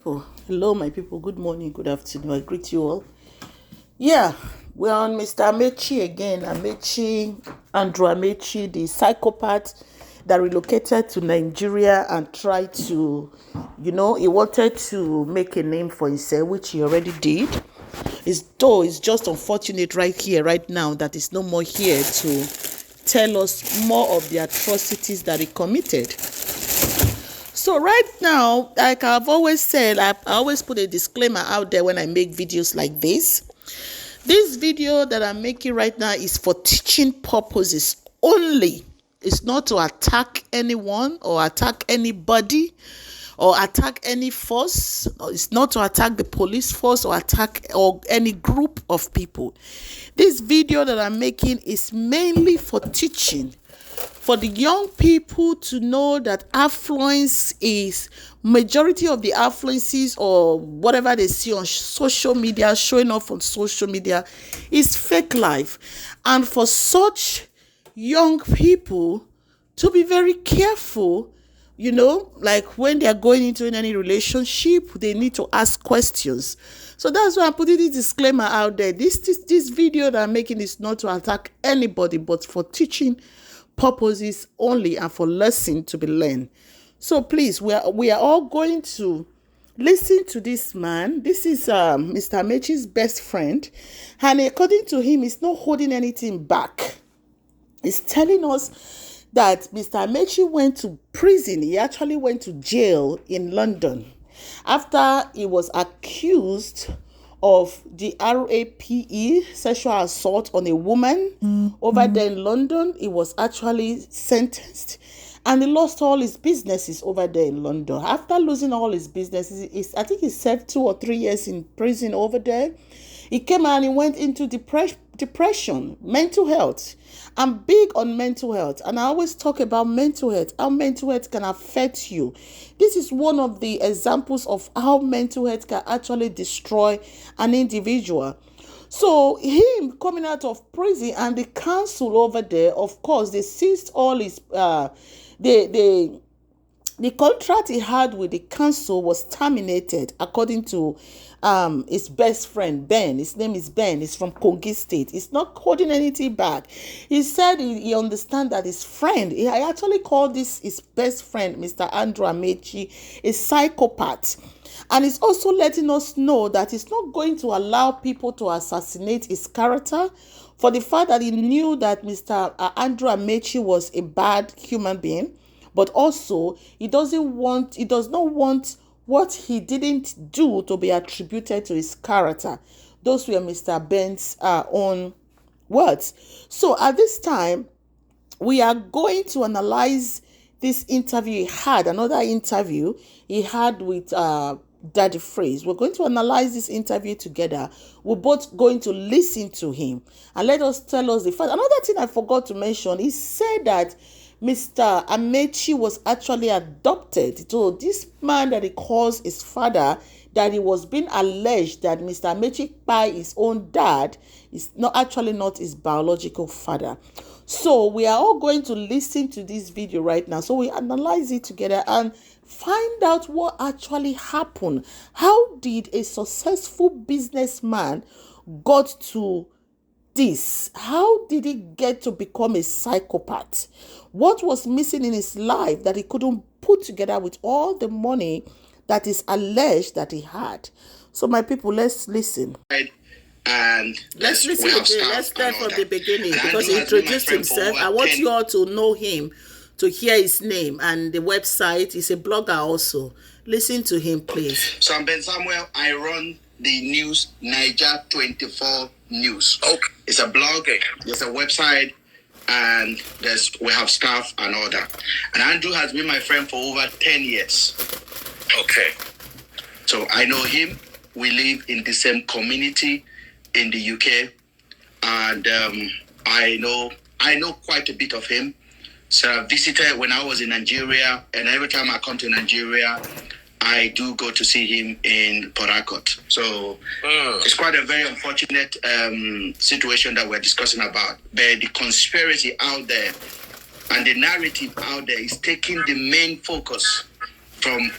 Oh, hello, my people. Good morning, good afternoon. I greet you all. Yeah, we're on Mr. Amechi again. Amechi, Andrew Amechi, the psychopath that relocated to Nigeria and tried to, he wanted to make a name for himself, which he already did. It's just unfortunate right here, right now, that he's no more here to tell us more of the atrocities that he committed. So right now, like I've always said, I always put a disclaimer out there when I make videos like this. This video that I'm making right now is for teaching purposes only. It's not to attack anyone or attack anybody or attack any force. It's not to attack the police force or attack or any group of people. This video that I'm making is mainly for teaching, for the young people to know that affluence is majority of the affluences or whatever they see on social media, showing off on social media, is fake life. And for such young people to be very careful, like when they are going into any relationship, they need to ask questions. So that's why I'm putting this disclaimer out there. This video that I'm making is not to attack anybody, but for teaching purposes only and for lesson to be learned. So please, we are all going to listen to this man. This is Mr. Amechi's best friend, and according to him, he's not holding anything back. He's telling us that Mr. Amechi went to prison. He actually went to jail in London after he was accused of the RAPE, sexual assault on a woman over there in London. He was actually sentenced and he lost all his businesses over there in London. After losing all his businesses, I think he served 2 or 3 years in prison over there. He came out and he went into depression, mental health. I'm big on mental health, and I always talk about mental health, how mental health can affect you. This is one of the examples of how mental health can actually destroy an individual. So him coming out of prison and the council over there, of course, they seized all his the contract he had with the council was terminated, according to his best friend, Ben. His name is Ben. He's from Kogi State. He's not holding anything back. He said he understands that his friend, he actually called this his best friend, Mr. Andrew Amechi, a psychopath. And he's also letting us know that he's not going to allow people to assassinate his character, for the fact that he knew that Mr. Andrew Amechi was a bad human being. But also, he does not want what he didn't do to be attributed to his character. Those were Mr. Ben's own words. So at this time, we are going to analyze this interview he had, another interview he had with Daddy Freeze. We're going to analyze this interview together. We're both going to listen to him and let us tell us the fact. Another thing I forgot to mention, he said that Mr. Amechi was actually adopted. So this man that he calls his father, that he was being alleged that Mr. Amechi by his own dad is not his biological father. So we are all going to listen to this video right now. So we analyze it together and find out what actually happened. How did a successful businessman got to this? How did he get to become a psychopath? What was missing in his life that he couldn't put together with all the money that is alleged that he had? So my people, let's listen. And let's listen again. Let's start from the beginning, because he introduced himself. I want you all to know him, to hear his name and the website. He's a blogger also. Listen to him, please. So I'm Ben Samuel. I run the news Niger 24 News. Okay. It's a blog, there's a website, and we have staff and all that. And Andrew has been my friend for over 10 years. Okay. So I know him. We live in the same community in the UK, and I know quite a bit of him. So I visited when I was in Nigeria, and every time I come to Nigeria, I do go to see him in Port Harcourt. So it's quite a very unfortunate situation that we're discussing about. But the conspiracy out there and the narrative out there is taking the main focus from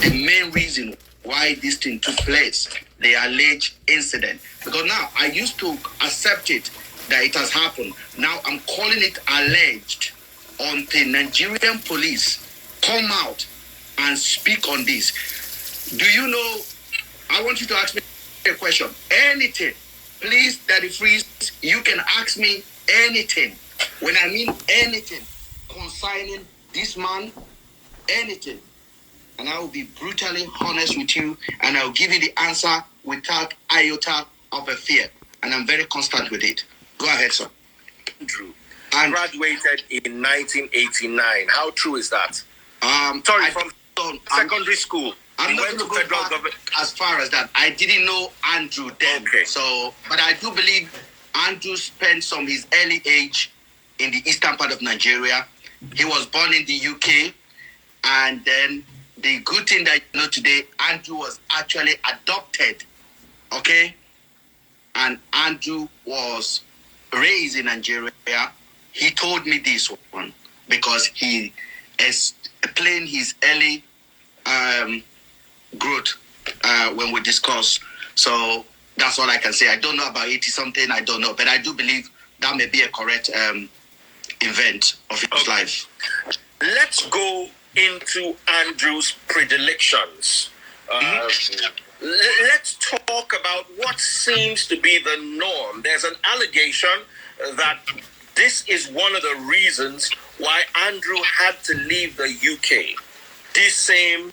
the main reason why this thing took place, the alleged incident. Because now I used to accept it that it has happened. Now I'm calling it alleged until Nigerian police come out and speak on this. Do you know? I want you to ask me a question. Anything. Please, Daddy Freeze, you can ask me anything. When I mean anything concerning this man, anything. And I will be brutally honest with you, and I'll give you the answer without iota of a fear. And I'm very constant with it. Go ahead, sir. Andrew graduated in 1989. How true is that? From secondary school. I'm not going to go back as far as that. I didn't know Andrew then. Okay. But I do believe Andrew spent some of his early age in the eastern part of Nigeria. He was born in the UK. And then the good thing that you know today, Andrew was actually adopted. Okay? And Andrew was raised in Nigeria. He told me this one because he explained his early growth when we discuss. So that's all I can say. I don't know about 80-something. I don't know. But I do believe that may be a correct event of his life. Let's go into Andrew's predilections. Let's talk about what seems to be the norm. There's an allegation that this is one of the reasons why Andrew had to leave the UK. This same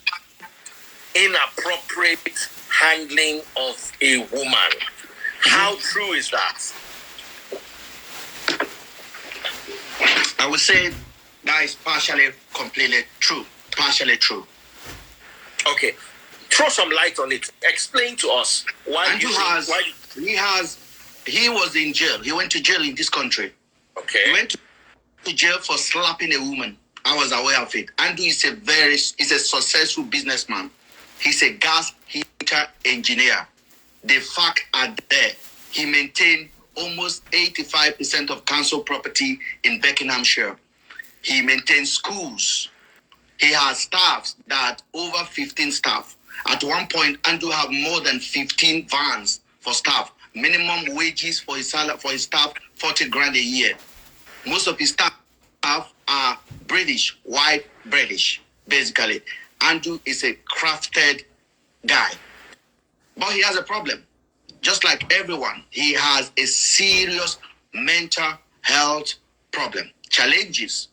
inappropriate handling of a woman. How true is that? I would say that is completely true. Partially true. Okay. Throw some light on it. Explain to us why Andrew he was in jail. He went to jail in this country. Okay. He went to jail for slapping a woman. I was aware of it. Andrew is a successful businessman. He's a gas heater engineer. The facts are there. He maintained almost 85% of council property in Buckinghamshire. He maintains schools. He has staffs that over 15 staff. At one point, Andrew had more than 15 vans for staff. Minimum wages for his staff, 40 grand a year. Most of his staff are British, white British, basically. Andrew is a crafted guy. But he has a problem. Just like everyone, he has a serious mental health problem, challenges.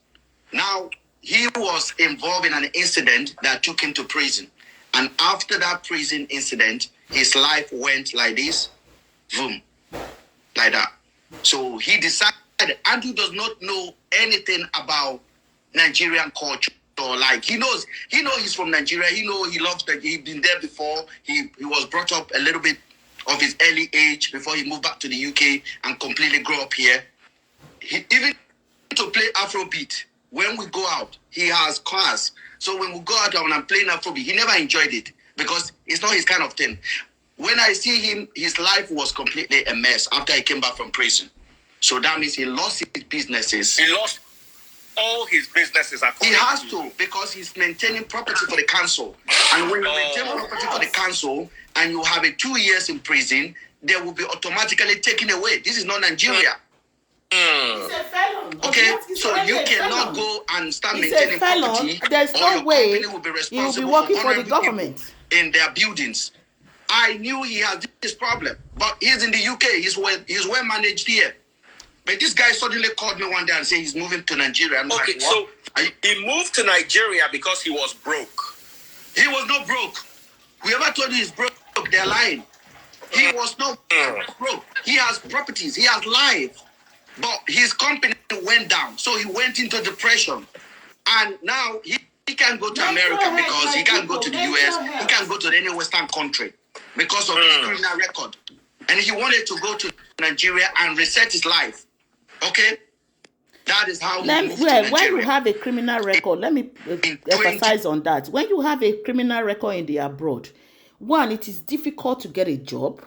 Now, he was involved in an incident that took him to prison. And after that prison incident, his life went like this, boom, like that. So he decided, Andrew does not know anything about Nigerian culture. Or like he knows he's from Nigeria. He loves that he's been there before. He was brought up a little bit of his early age before he moved back to the UK and completely grew up here. He even to play Afrobeat. When we go out, he has class. So when we go out and I'm playing Afrobeat, he never enjoyed it because it's not his kind of thing. When I see him, his life was completely a mess after he came back from prison. So that means he lost his businesses. He lost all his businesses. He has to because he's maintaining property for the council. And when you maintain property for the council and you have 2 years in prison, they will be automatically taken away. This is not Nigeria. He's a felon. Okay, so you cannot go and start maintaining property. There's no way will be he will be responsible working for for the government in their buildings. I knew he had this problem, but he's in the UK. He's well managed here. But this guy suddenly called me one day and said he's moving to Nigeria. I'm okay, like, what? So he moved to Nigeria because he was broke. He was not broke. Whoever told you he's broke, they're lying. He was not broke. He has properties. He has life. But his company went down. So he went into depression. And now he can't go to America because he can't go to the US. He can't go to any Western country because of his criminal record. And he wanted to go to Nigeria and reset his life. Okay? That is how he moved to Nigeria. When you have a criminal record, let me emphasize on that. When you have a criminal record in the abroad, one, it is difficult to get a job.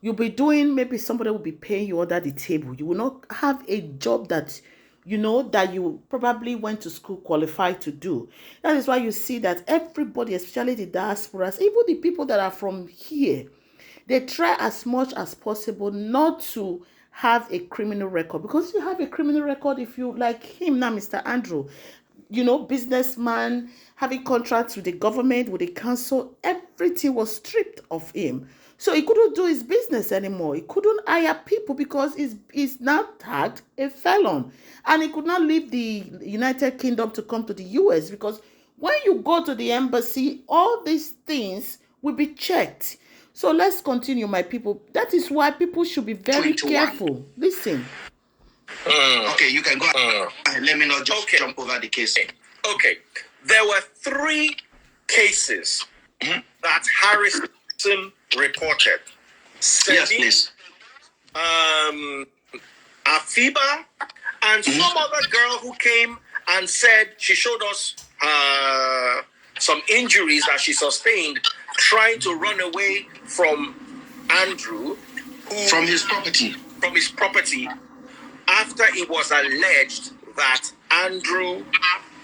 You'll be doing, maybe somebody will be paying you under the table. You will not have a job that that you probably went to school qualified to do. That is why you see that everybody, especially the diasporas, even the people that are from here, they try as much as possible not to have a criminal record, because you have a criminal record if you, like him now, Mr. Andrew, businessman, having contracts with the government, with the council, everything was stripped of him. So he couldn't do his business anymore. He couldn't hire people because he's now tagged a felon. And he could not leave the United Kingdom to come to the US, because when you go to the embassy, all these things will be checked. So let's continue, my people. That is why people should be very 21. careful. Listen. Okay, you can go. Let me not just jump over the case. Okay. There were 3 cases that Harrison reported. Celine, Yes, please. Afibah, and some other girl who came and said she showed us some injuries that she sustained trying to run away from Andrew, From his property. After it was alleged that Andrew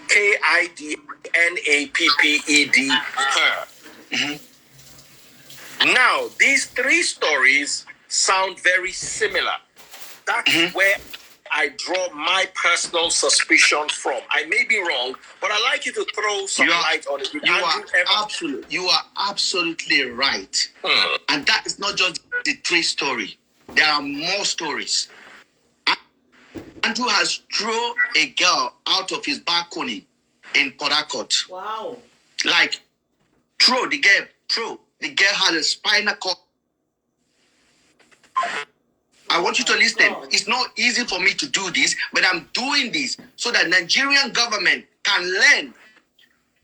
kidnapped her. Now, these 3 stories sound very similar. That's where I draw my personal suspicion from. I may be wrong, but I'd like you to throw some light on it. You are absolutely right. And that is not just the 3 story. There are more stories. Andrew has thrown a girl out of his balcony in Port Harcourt. Wow. Like, the girl had a spinal cord. I want you to listen. It's not easy for me to do this, but I'm doing this so that Nigerian government can learn,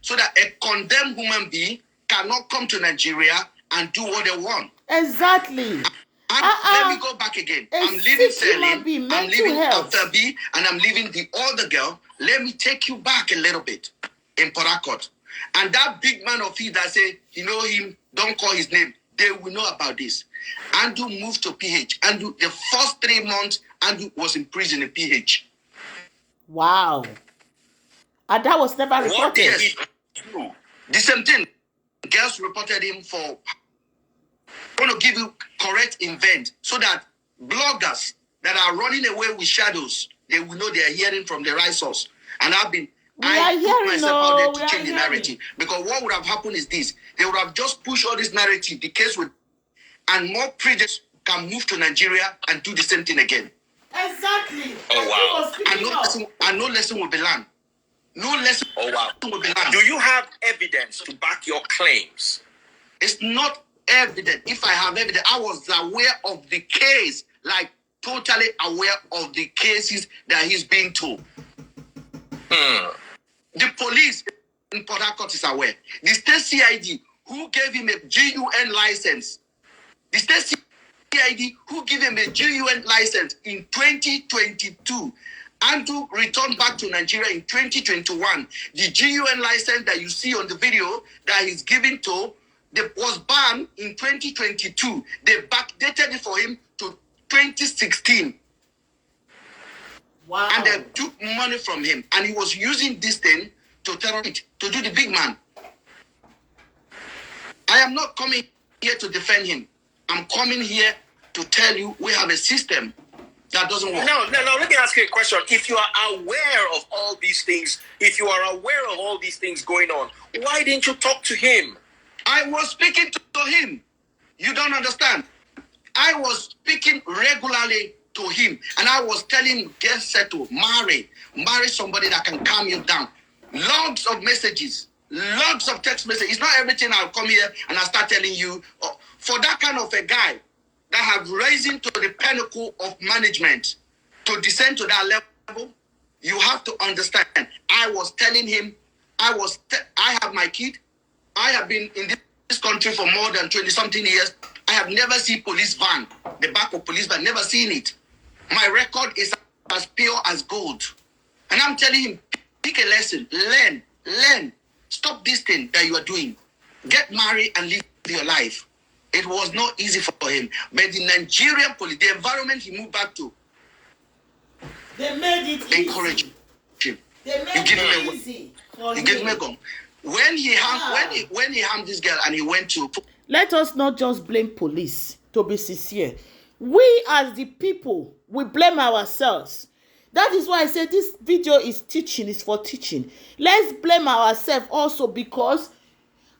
so that a condemned human being cannot come to Nigeria and do what they want. Exactly. Let me go back again. I'm leaving Celine, I'm leaving Afibah, and I'm leaving the other girl. Let me take you back a little bit in Port Harcourt. And that big man of his that say, you know him, don't call his name, they will know about this. Andrew moved to PH. Andrew, the first 3 months, Andrew was in prison in PH. Wow. And that was never reported. What did he do? The same thing. Girls reported him for... I want to give you correct event so that bloggers that are running away with shadows, they will know they are hearing from the right source. And I put myself out there to change the narrative. Because what would have happened is this. They would have just pushed all this narrative, the case would... And more predators can move to Nigeria and do the same thing again. Exactly. Oh, wow. And no lesson will be learned. No lesson will be learned. Do you have evidence to back your claims? It's not evident. If I have evidence, I was aware of the case, like totally aware of the cases that he's being told. The police in Port Harcourt is aware. The state CID who gave him a GUN license. The state CID who gave him a GUN license in 2022. Andrew returned back to Nigeria in 2021. The GUN license that you see on the video that he's given to was banned in 2022. They backdated it for him to 2016. Wow. And they took money from him. And he was using this thing to do the big man. I am not coming here to defend him. I'm coming here to tell you we have a system that doesn't work. No, let me ask you a question. If you are aware of all these things, going on, why didn't you talk to him? I was speaking to him. You don't understand. I was speaking regularly to him, and I was telling him, get settled, marry somebody that can calm you down. Logs of messages, logs of text messages. It's not everything I'll come here and I'll start telling you. For that kind of a guy that have risen to the pinnacle of management to descend to that level, you have to understand. I was telling him, I have my kid. I have been in this country for more than 20-something years. I have never seen police van, the back of police van, never seen it. My record is as pure as gold. And I'm telling him, pick a lesson, learn. Stop this thing that you are doing. Get married and live your life. It was not easy for him. But the Nigerian police, the environment he moved back to, They made it easy. Encourage him. They made You give it him a easy for you give him a him. gun. When he harmed this girl and he went to. Let us not just blame police, to be sincere. We as the people, we blame ourselves. That is why I say this video is teaching, is for teaching. Let's blame ourselves also, because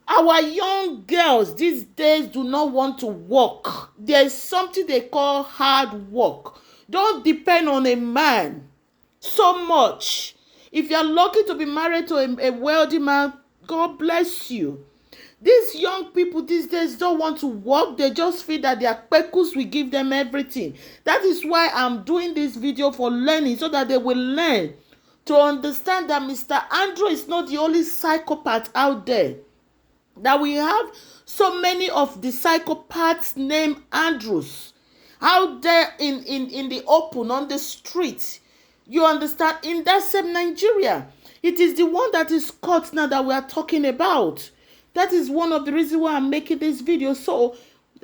our young girls these days do not want to work. There's something they call hard work. Don't depend on a man so much. If you're lucky to be married to a wealthy man, God bless you. These young people these days don't want to work. They just feel that their pekus will give them everything. That is why I'm doing this video, for learning, so that they will learn to understand that Mr. Andrew is not the only psychopath out there. That we have so many of the psychopaths named Andrews out there in the open, on the street. You understand? In that same Nigeria. It is the one that is caught now that we are talking about. That is one of the reasons why I'm making this video. So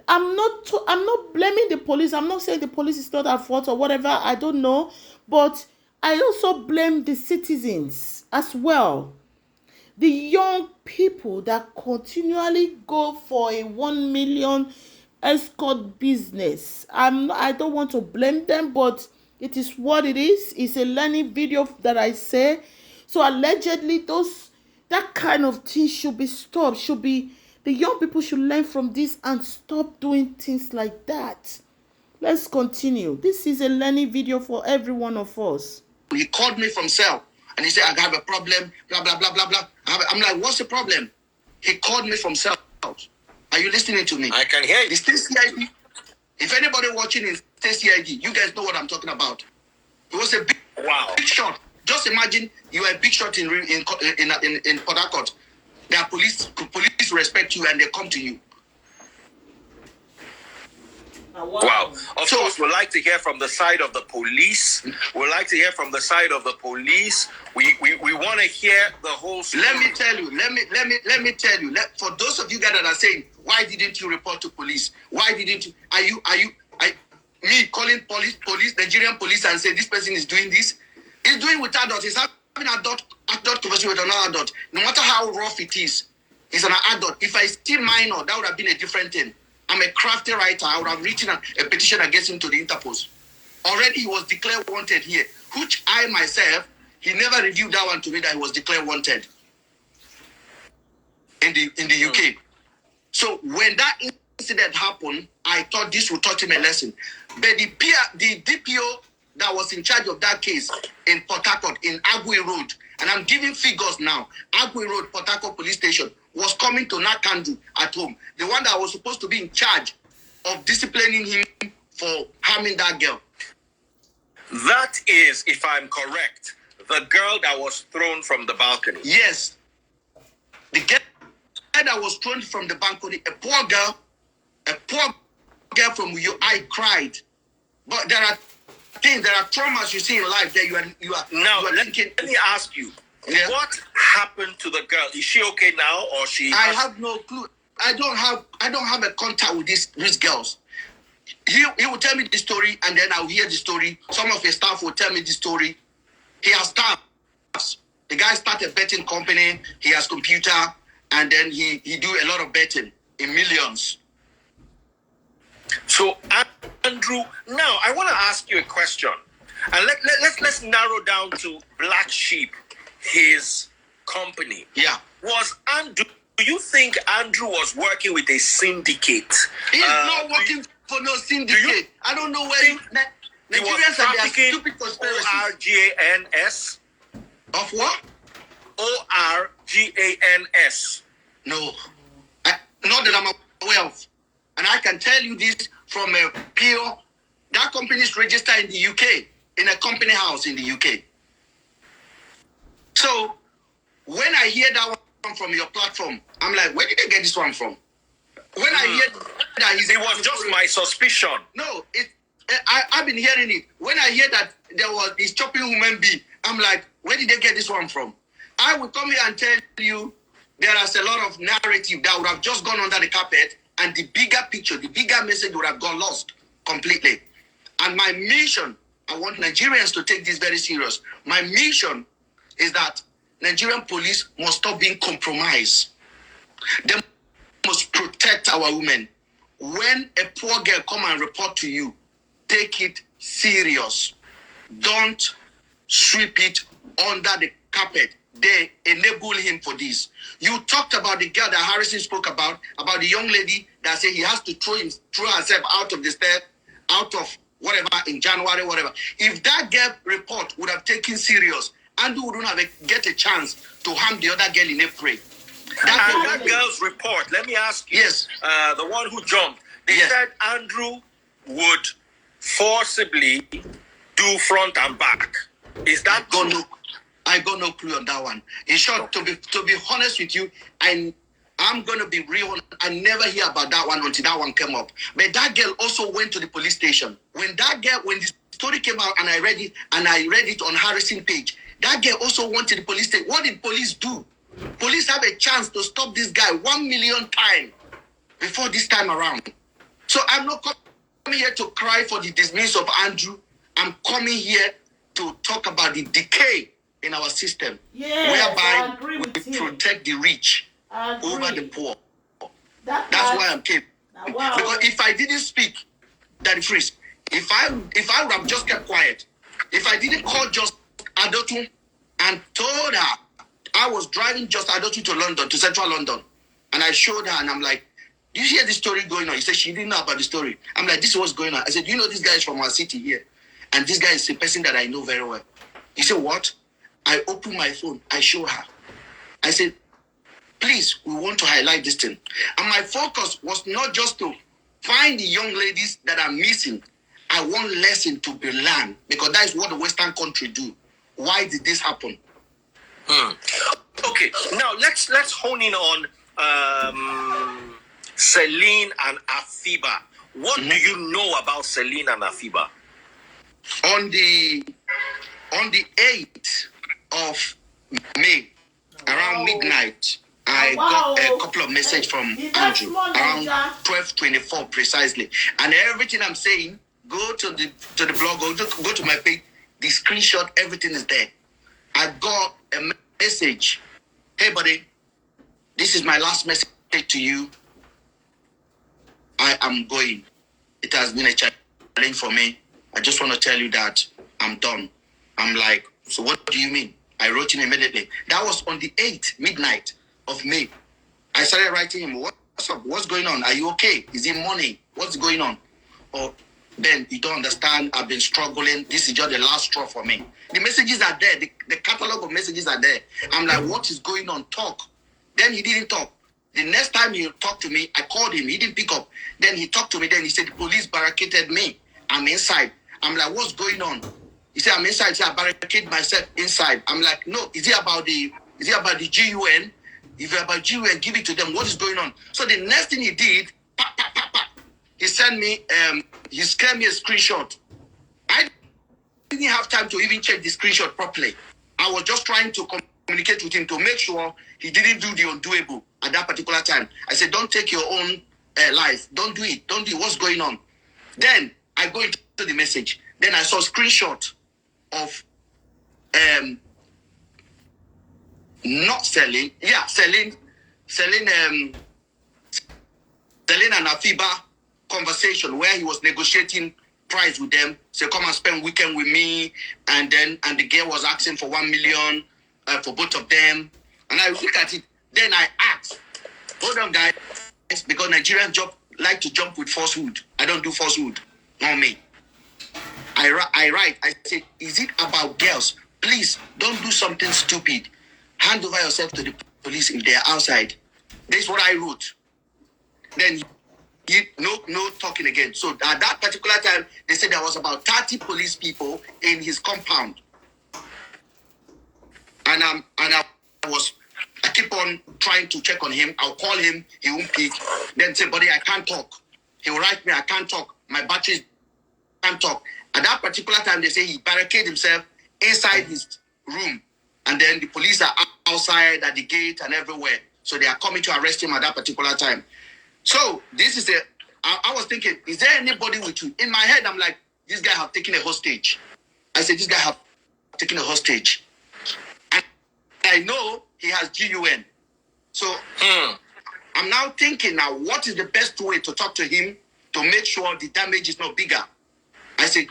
I'm not blaming the police. I'm not saying the police is not at fault or whatever. I don't know. But I also blame the citizens as well. The young people that continually go for a 1 million escort business. I don't want to blame them, but it is what it is. It's a learning video that I say. So allegedly, that kind of thing should be stopped. The young people should learn from this and stop doing things like that. Let's continue. This is a learning video for every one of us. He called me from cell and he said, I have a problem, blah, blah, blah, blah, blah. I'm like, what's the problem? He called me from cell. Are you listening to me? I can hear you. It's still CID. If anybody watching is still CID, you guys know what I'm talking about. It was a big shot. Just imagine you are a big shot in Port Harcourt. There are police respect you and they come to you. Wow. Of course, we'd like to hear from the side of the police. We'd like to hear from the side of the police. We want to hear the whole story. Let me tell you. For those of you guys that are saying, why didn't you report to police? Why didn't you? Me calling police, Nigerian police, and say this person is doing this? He's doing with adults. He's having adult conversation with another adult. No matter how rough it is, he's an adult. If I still minor, that would have been a different thing. I'm a crafty writer. I would have written a petition against him to the Interpol. Already he was declared wanted here, which I myself, he never reviewed that one to me that he was declared wanted in the UK. So when that incident happened, I thought this would taught him a lesson. But the DPO that was in charge of that case in Port Harcourt, in Agui Road, and I'm giving figures now, Agui Road, Port Harcourt Police Station, was coming to Nakandu at home. The one that was supposed to be in charge of disciplining him for harming that girl. That is, if I'm correct, the girl that was thrown from the balcony. Yes. The girl that was thrown from the balcony, a poor girl from UI cried. But there are things, there are traumas you see in life that you are thinking. Let me ask you. Yeah. What happened to the girl? Is she okay now, or she? I have no clue. I don't have a contact with these girls. He will tell me the story, and then I'll hear the story. Some of his staff will tell me the story. He has staff. The guy started a betting company. He has computer, and then he do a lot of betting in millions. So Andrew, now I want to ask you a question, and let's narrow down to Black Sheep. His company. Yeah. Do you think Andrew was working with a syndicate? He's not working for no syndicate. I don't know where Nigerians are their stupid conspiracies. ORGANS? Of what? ORGANS. No. Not that I'm aware of. And I can tell you this from a PO. That company is registered in the UK, in a company house in the UK. So, when I hear that one from your platform, I'm like, where did they get this one from? When I hear that it was just my suspicion. No, I've been hearing it. When I hear that there was this chopping human being, I'm like, where did they get this one from? I will come here and tell you there is a lot of narrative that would have just gone under the carpet, and the bigger picture, the bigger message would have gone lost completely. And my mission I want Nigerians to take this very serious. My mission is that Nigerian police must stop being compromised. They must protect our women. When a poor girl come and report to you, take it serious. Don't sweep it under the carpet. They enable him for this. You talked about the girl that Harrison spoke about the young lady that said he has to throw herself out of the stair, out of whatever, in January, whatever. If that girl report would have taken serious, Andrew wouldn't have get a chance to harm the other girl in April. That girl's report, let me ask you. Yes. The one who jumped, they said Andrew would forcibly do front and back. Is that true? I got no clue on that one. In short, to be honest with you, I'm gonna be real. I never hear about that one until that one came up. But that girl also went to the police station. When the story came out and I read it on Harrison page, that girl also went to the police station. What did police do? Police have a chance to stop this guy 1 million times before this time around. So I'm not coming here to cry for the dismissal of Andrew. I'm coming here to talk about the decay in our system, whereby we protect the rich over the poor. That's why I'm came. Wow. Because if I didn't speak, Daddy Freeze, if I would have just kept quiet, if I didn't call just Adotu and told her I was driving just Adotu to London, to central London, and I showed her and I'm like, do you hear the story going on? He said she didn't know about the story. I'm like, this is what's going on. I said, you know this guy is from our city here, and this guy is a person that I know very well. He said, what? I opened my phone. I show her. I said, please, we want to highlight this thing. And my focus was not just to find the young ladies that are missing. I want lesson to be learned, because that is what the Western country do. Why did this happen? Okay, now let's hone in on Celine and Afibah. What do you know about Celine and Afibah? On the 8th of May, around midnight, I got a couple of messages from Andrew around 12:24 precisely. And everything I'm saying, go to the blog, go to my page, the screenshot, everything is there. I got a message. Hey, buddy, this is my last message to you. I am going. It has been a challenge for me. I just want to tell you that I'm done. I'm like, so what do you mean? I wrote him immediately. That was on the 8th, midnight of May. I started writing him, what's up? What's going on? Are you okay? Is it money? What's going on? Oh, Ben, you don't understand. I've been struggling. This is just the last straw for me. The messages are there. The catalog of messages are there. I'm like, what is going on? Talk. Then he didn't talk. The next time he talked to me, I called him. He didn't pick up. Then he talked to me. Then he said, the police barricaded me. I'm inside. I'm like, what's going on? He said, I'm inside. He said, I barricade myself inside. I'm like, no, is it about the GUN? If it's about GUN, give it to them. What is going on? So the next thing he did, he sent me, he scanned me a screenshot. I didn't have time to even check the screenshot properly. I was just trying to communicate with him to make sure he didn't do the undoable at that particular time. I said, don't take your own life. Don't do it. Don't do it. What's going on? Then I go into the message. Then I saw a screenshot of not Celine. Yeah, Celine and Afibah conversation where he was negotiating price with them. So come and spend weekend with me, and the girl was asking for 1 million for both of them. And I look at it. Then I asked, hold on, guys, because Nigerians like to jump with falsehood. I don't do falsehood. Not me. I write. I say, is it about girls? Please don't do something stupid. Hand over yourself to the police if they're outside. This is what I wrote. Then no talking again. So at that particular time, they said there was about 30 police people in his compound. And I keep on trying to check on him. I'll call him, he won't pick. Then say, buddy, I can't talk. He'll write me, I can't talk. My battery can't talk. At that particular time, they say he barricaded himself inside his room. And then the police are outside at the gate and everywhere. So they are coming to arrest him at that particular time. So this is I was thinking, is there anybody with you? In my head, I'm like, this guy have taken a hostage. I said, this guy have taken a hostage. And I know he has GUN. So I'm now thinking now, what is the best way to talk to him to make sure the damage is not bigger? I said,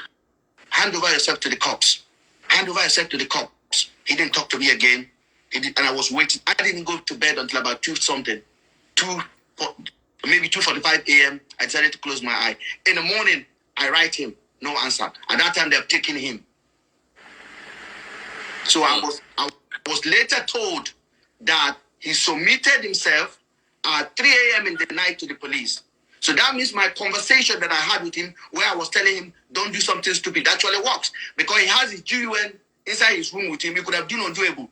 hand over yourself to the cops. Hand over yourself to the cops. He didn't talk to me again. And I was waiting. I didn't go to bed until about 2:something. Maybe 2:45 a.m. I decided to close my eye. In the morning, I write him. No answer. At that time, they've taken him. So I was later told that he submitted himself at 3 a.m. in the night to the police. So that means my conversation that I had with him, where I was telling him, don't do something stupid, actually works. Because he has his GUN inside his room with him. He could have done undoable.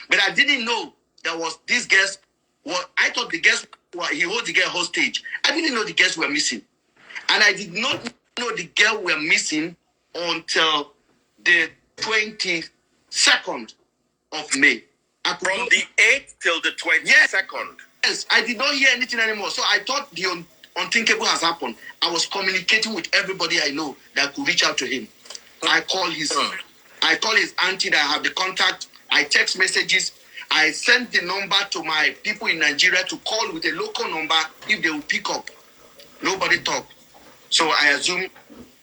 But I didn't know there was this guest. Well, I thought the guest, he holds the girl hostage. I didn't know the girls were missing. And I did not know the girl were missing until the 22nd of May. From the 8th till the 22nd? Yes, I did not hear anything anymore. So I thought the unthinkable has happened. I was communicating with everybody I know that could reach out to him. I call his auntie that I have the contact. I text messages. I sent the number to my people in Nigeria to call with a local number if they will pick up. Nobody talked. So I assume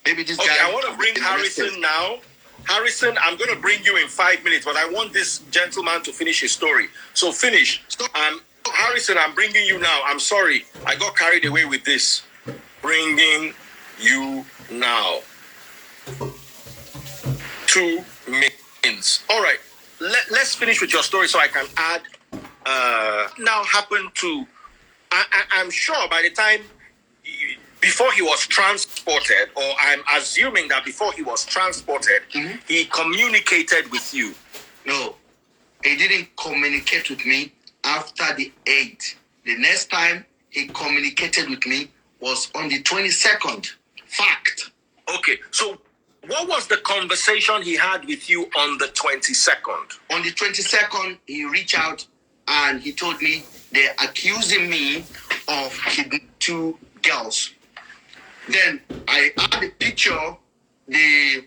maybe this guy... Okay, I want to bring Harrison now. Harrison, I'm going to bring you in 5 minutes, but I want this gentleman to finish his story. So finish. Harrison, I'm bringing you now. I'm sorry. I got carried away with this. Bringing you now. 2 minutes. All right. Let's finish with your story so I can add. Now happened to... I'm sure by the time... Before he was transported, or I'm assuming that before he was transported, he communicated with you. No, he didn't communicate with me after the 8th. The next time he communicated with me was on the 22nd. Fact. Okay, so what was the conversation he had with you on the 22nd? On the 22nd, he reached out and he told me they're accusing me of kidnapping 2 girls. Then I had a picture. He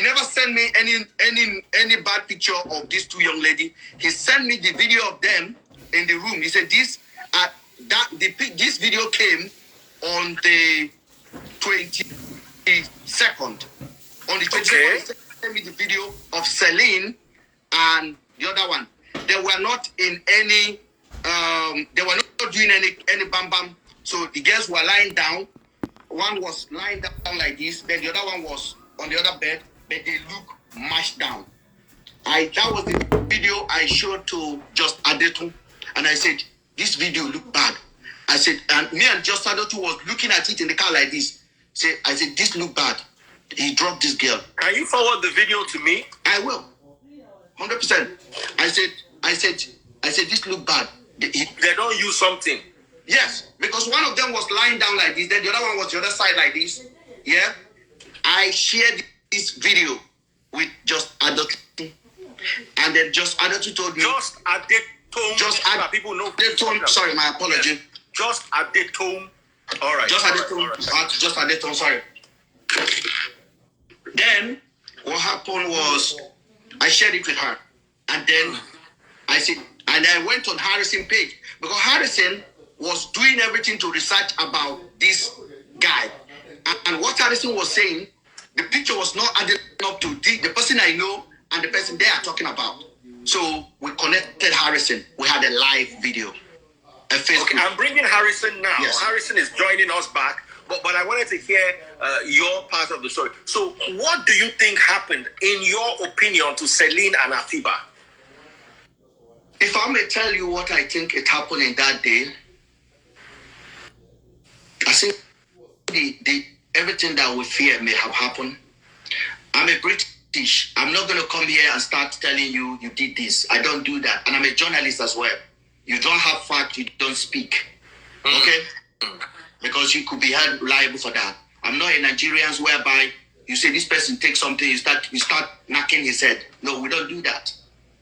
never sent me any bad picture of these 2 young ladies. He sent me the video of them in the room. He said this video came on the 22nd. On the 22nd, he sent me the video of Celine and the other one. They were not in any. They were not doing any bam bam. So the girls were lying down. One was lying down like this, then the other one was on the other bed, but they look mashed down. That was the video I showed to Just Adetu, and I said, this video look bad. I said, and me and Just Adetu was looking at it in the car like this. I said, this look bad. He dropped this girl. Can you forward the video to me? I will. 100%. I said, this look bad. They don't use something. Yes, because one of them was lying down like this, then the other one was the other side like this. Yeah. I shared this video with Just Adetu, and then Just Adetu told me. Just Adetu. People know. Sorry, my apology. Yes. Just Adetu. All right. Just Adetu. Just Adetu. Sorry. Then what happened was I shared it with her, and then I went on Harrison page because Harrison was doing everything to research about this guy. And what Harrison was saying, the picture was not added up to the person I know and the person they are talking about. So we connected Harrison. We had a live video. A Facebook. Okay, I'm bringing Harrison now. Yes. Harrison is joining us back. But I wanted to hear your part of the story. So what do you think happened, in your opinion, to Celine and Afibah? If I may tell you what I think it happened in that day, I think everything that we fear may have happened. I'm a British. I'm not going to come here and start telling you did this. I don't do that. And I'm a journalist as well. You don't have fact, you don't speak. Okay? Because you could be held liable for that. I'm not a Nigerian whereby you say this person takes something, you start knocking his head. No, we don't do that.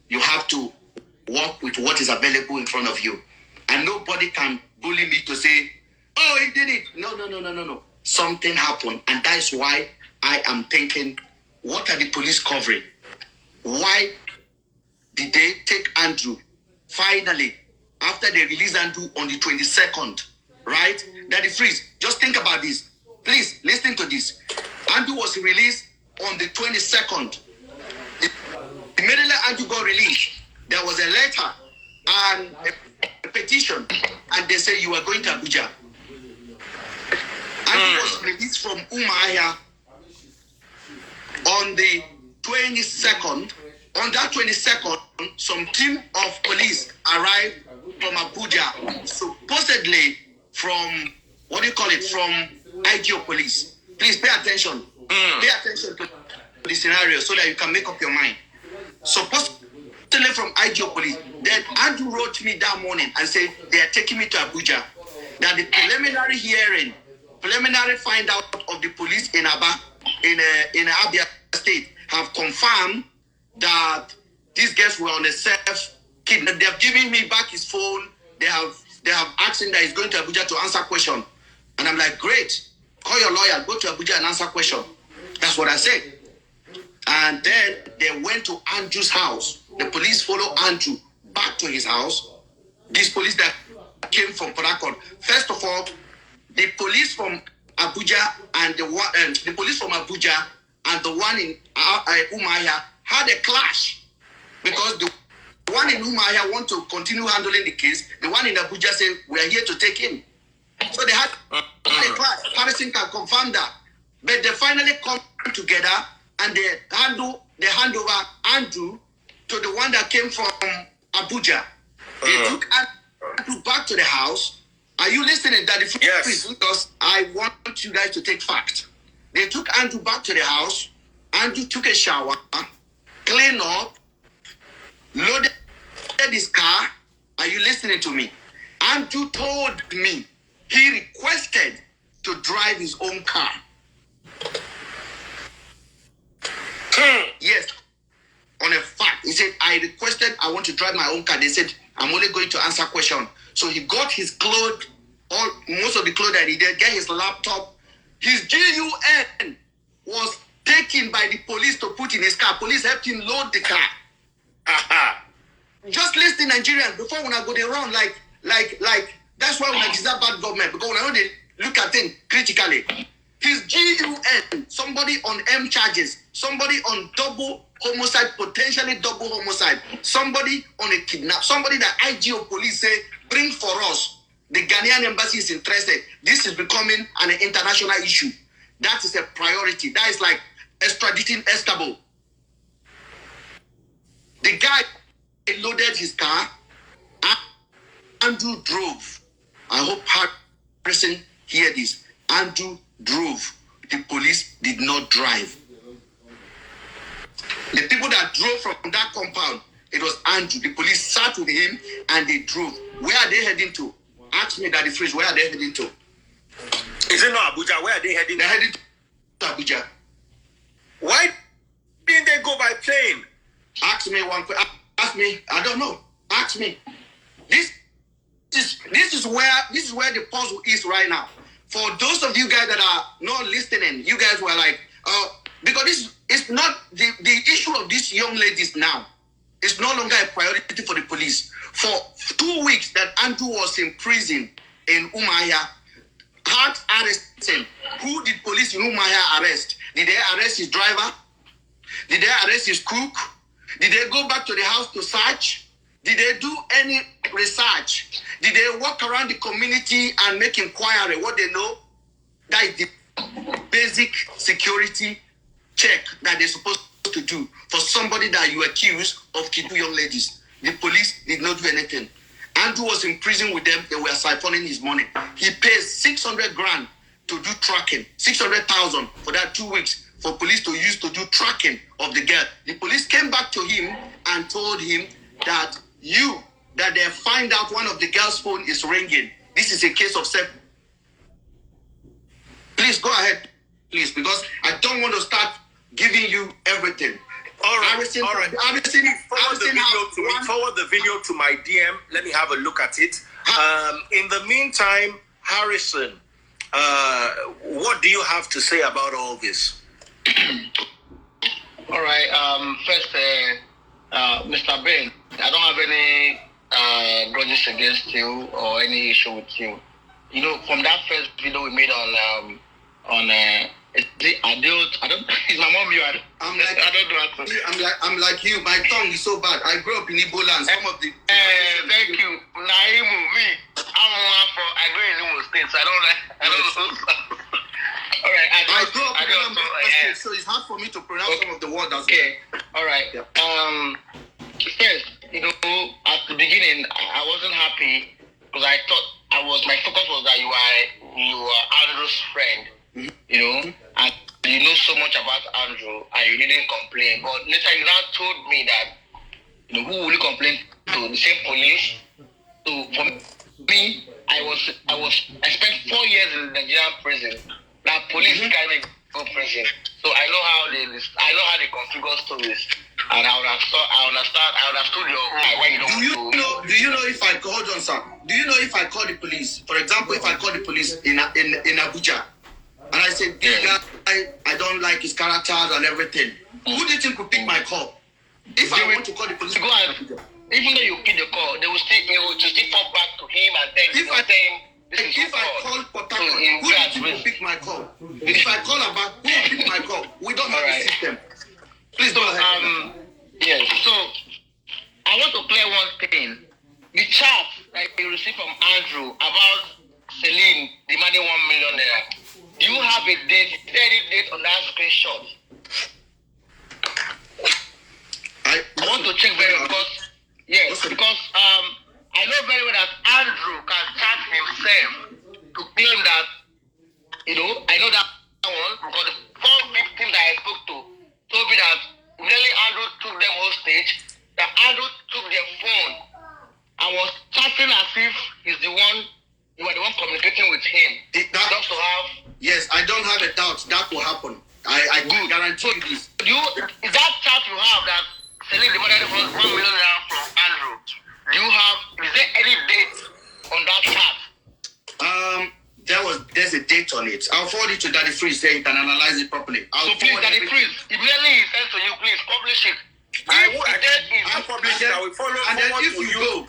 You have to work with what is available in front of you. And nobody can bully me to say, oh, he did it. No. Something happened. And that's why I am thinking, what are the police covering? Why did they take Andrew? Finally, after they released Andrew on the 22nd, right? That is freeze. Just think about this. Please listen to this. Andrew was released on the 22nd. Immediately Andrew got released, there was a letter and a petition, and they say you are going to Abuja. Andrew was released from Umuahia on the 22nd. On that 22nd, some team of police arrived from Abuja, supposedly from, from IGO police. Please pay attention. Pay attention to the scenario so that you can make up your mind. Supposedly from IGO police. Then Andrew wrote me that morning and said they are taking me to Abuja. That the preliminary find out of the police in Abia State have confirmed that these guys were on a self-kidnap. They have given me back his phone. They have asked him that he's going to Abuja to answer question. And I'm like, great. Call your lawyer, go to Abuja and answer question. That's what I said. And then they went to Andrew's house. The police followed Andrew back to his house. These police that came from Port Harcourt. First of all, the police from Abuja and the one in Umuahia had a clash because the one in Umuahia want to continue handling the case. The one in Abuja said, we are here to take him. So they had a clash. Harrison can confirm that. But they finally come together and they hand over Andrew to the one that came from Abuja. They took Andrew back to the house. Are you listening, Daddy? Yes. Because I want you guys to take fact. They took Andrew back to the house. Andrew took a shower, cleaned up, loaded his car. Are you listening to me? Andrew told me he requested to drive his own car. Yes, on a fact. He said, I requested, I want to drive my own car. They said, I'm only going to answer question. So he got his clothes, most of the clothes that he did, get his laptop. His GUN was taken by the police to put in his car. Police helped him load the car. Just listen, Nigerians, before when I go they run like that's why when I deserve bad government, because when I know they look at things critically. His GUN, somebody on M charges, somebody on double homicide, potentially double homicide, somebody on a kidnap, somebody that IGO police say, bring for us. The Ghanaian embassy is interested. This is becoming an international issue. That is a priority. That is like extraditing Established. The guy loaded his car. Andrew drove. I hope Harrison hear this. Andrew drove. The police did not drive. The people that drove from that compound, it was Andrew. The police sat with him and they drove. Where are they heading to? Ask me that the fridge. Where are they heading to? Is it not Abuja? Where are they heading? They're heading to Abuja. Why didn't they go by plane? Ask me one question. Ask me. I don't know. Ask me. This is where the puzzle is right now. For those of you guys that are not listening, you guys were like, because this is not the issue of these young ladies now. It's no longer a priority for the police. For 2 weeks that Andrew was in prison in Umuahia, had arrested. Who did police in Umuahia arrest? Did they arrest his driver? Did they arrest his cook? Did they go back to the house to search? Did they do any research? Did they walk around the community and make inquiry? What they know? That is the basic security check that they're supposed to do for somebody that you accuse of kidnapping young ladies. The police did not do anything. Andrew was in prison with them. They were siphoning his money. He pays 600 grand to do tracking, 600,000 for that 2 weeks for police to use to do tracking of the girl. The police came back to him and told him that they find out one of the girl's phone is ringing. This is a case of self. Please go ahead, please, because I don't want to start giving you everything. All right. Forward the video to my DM. Let me have a look at it. In the meantime, Harrison, what do you have to say about all this? All right. First, Mr. Ben, I don't have any grudges against you or any issue with you. You know, from that first video we made on is my mom you are. I don't know. I'm like you. My tongue is so bad. I grew up in Igbo land. Some of the thank you. Naimu, me. I grew in Imo State, so I don't know. All right. I grew up in Imo State, so it's hard for me to pronounce some of the words as well. All right. Yeah. First, you know, at the beginning, I wasn't happy because I thought my focus was that you were Andrew's friend. You know, and you know so much about Andrew, and you didn't complain. But later, you now told me that, you know, who will you complain to? The same police. So for me, I spent 4 years in the Nigerian prison. That police carry me to prison, so I know how they configure stories, and I understood your why you don't. Do you know if I called on sir? Do you know if I call the police? For example, if I call the police in Abuja. And I said, this guy, I don't like his characters and everything. Who do you think will pick my call? If I want to call the police, go ahead. Even though you pick the call, they will still fall back to him and then if I call Port Harcourt, who do you think will pick my call? If I call about who will pick my call? We don't have a system. Please don't ahead. Yes. So I want to clear one thing. The chat that you received from Andrew about Celine demanding 1 million naira. Do you have a date on that screenshot? I want to check very well because I know very well that Andrew can chat himself to claim that, you know, I know that one because the 4 victims that I spoke to told me that really Andrew took them hostage, that Andrew took their phone and was chatting as if he's the one. You are the one communicating with him. Just to have. Yes, I don't have a doubt that will happen. I guarantee you this. Is that chat you have that Celine demanded 1 million naira from Andrew? Is there any date on that chat? There's a date on it. I'll forward it to Daddy Freeze so you can analyze it properly. So please, Daddy Freeze, immediately he sends to you, please publish it. I publish it. I will follow. And then if you go.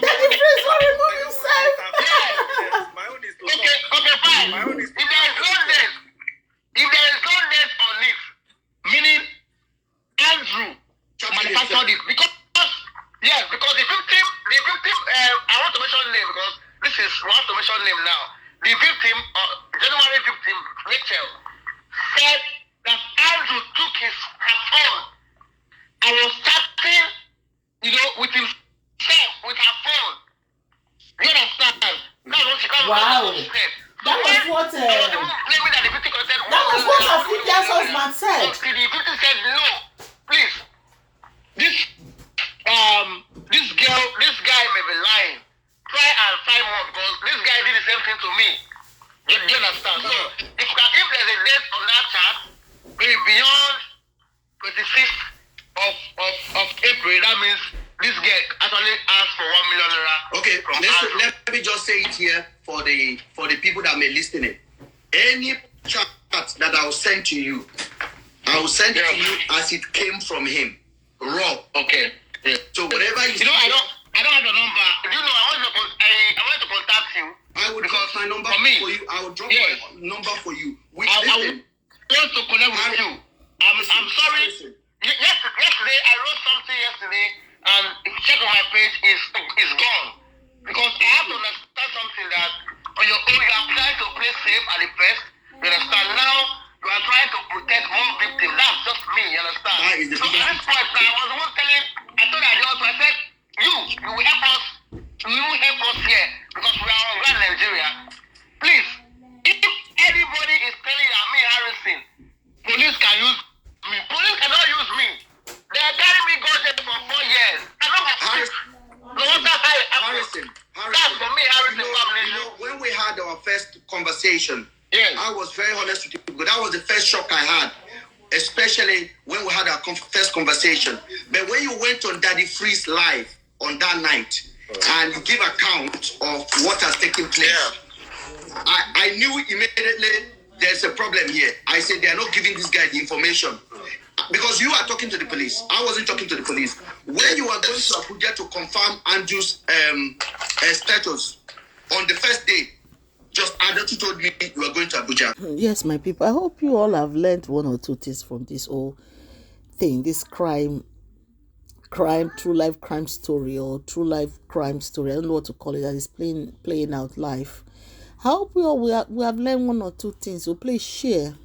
Daddy Freeze will remove himself. My own is to Okay, fine. My own is if there is no date on it, meaning Andrew manufactured it because the victim, I want to mention name because this is we have to mention name now. The victim, January victim, Rachel, said that Andrew took her phone and was chatting, you know, with himself, with her phone. You understand? That's what she called. Wow. That was what Afibia's husband said. The victim said, no, please. This guy may be lying. Try and find more because this guy did the same thing to me. Do you understand? So if there's a date on that chat, maybe beyond 26th of April, that means this guy actually asked for 1 million naira. Okay, let me just say it here for the people that may listen it. Any chat that I will send to you, I will send it to you as it came from him. Raw. Okay. Yeah. So whatever you know, I don't have the number. You know, I want to contact you. I would drop my number for you. I will drop my number for you. I want to connect with you. I'm sorry. Yesterday, I wrote something yesterday, and if you check on my page, it's gone. Because I have to understand something that on your own, you are trying to play safe at the first. You understand? Now, you are trying to protect more victims. That's just me, you understand? So at this point, I was the one telling, I told Adioto, I said, you will help us. You will help us here because we are on ground Nigeria. Please, if anybody is telling you I'm Harrison, police can use me. Police cannot use me. They are carrying me go there for 4 years. I don't have Harrison. That's for me, Harrison family. You know, when we had our first conversation, I was very honest with you because that was the first shock I had. Especially when we had our first conversation. But when you went on Daddy Freeze live on that night and you give account of what has taken place, I knew immediately there's a problem here. I said they are not giving this guy the information. Because you are talking to the police. I wasn't talking to the police. When you are going to Abuja to confirm Andrew's status on the first day, just Adatu told me you are going to Abuja. Yes, my people, I hope you all have learned one or two things from this whole thing, this crime, true life crime story, or true life crime story. I don't know what to call it. That is playing out live. I hope we have learned one or two things. So please share